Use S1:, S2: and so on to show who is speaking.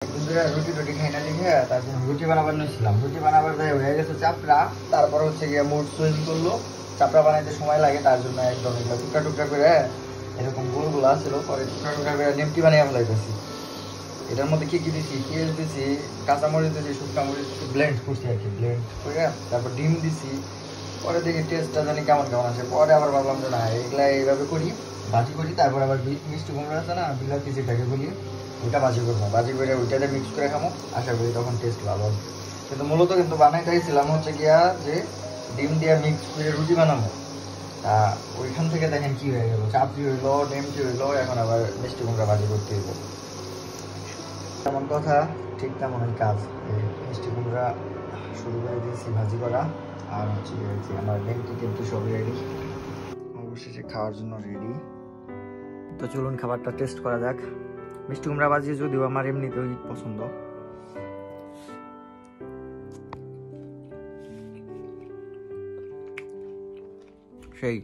S1: রুটি টুটি খাই না দেখে তার জন্য রুটি বানাবার নিয়েছিলাম। রুটি বানাবার যাই হয়ে গেছে চাপড়া, তারপর হচ্ছে গিয়ে মুড সুইচ করলো। চাপড়া বানাইতে সময় লাগে, তার জন্য একদম এগুলো টুকরা টুকরা করে এরকম গোলগুলো আসছিল, পরে টুকরা টুকরা করে নেমটি বানিয়ে ফেলাইতেছি। এটার মধ্যে কি কি দিছি, পেঁয়াজ দিছি, কাঁচামরিচ দিছি, শুকনা মরিচ ব্লেন্ড করছি আর কি, ব্লেন্ড করে তারপর ডিম দিছি। পরে দেখি টেস্টটা জানি কেমন কেমন আছে। পরে আবার ভাবলাম যে না, এগুলা এইভাবে করি, ভাজি করি, তারপর আবার মিষ্টি কুমড়ো আছে না, বিলাতি যেটাকে বলি, ওইটা ভাজি করবো। ভাজি করে ওইটাতে মিক্স করে খাবো, আশা করি তখন টেস্ট ভালো হবে। কিন্তু মূলত কিন্তু বানাই চাইছিলাম হচ্ছে গিয়া যে ডিম দিয়ে মিক্স করে রুটি বানাবো। তা ওইখান থেকে দেখেন কি হয়ে গেল, চাপড়ি হইলো, ডেমটি হইলো, এখন আবার মিষ্টি কুমড়া ভাজি করতে হইব। তেমন কথা, ঠিক তেমনই কাজ। এই মিষ্টি কুমড়া শুরু করে দিয়েছি ভাজি করা, আর হচ্ছে আমার ডেমটি কিন্তু সবই রেডি, অবশেষে খাওয়ার জন্য রেডি। তো চলুন খাবারটা টেস্ট করা যাক। মিষ্টি কুমড়া ভাজি যদিও আমার এমনিতেই পছন্দ। সেই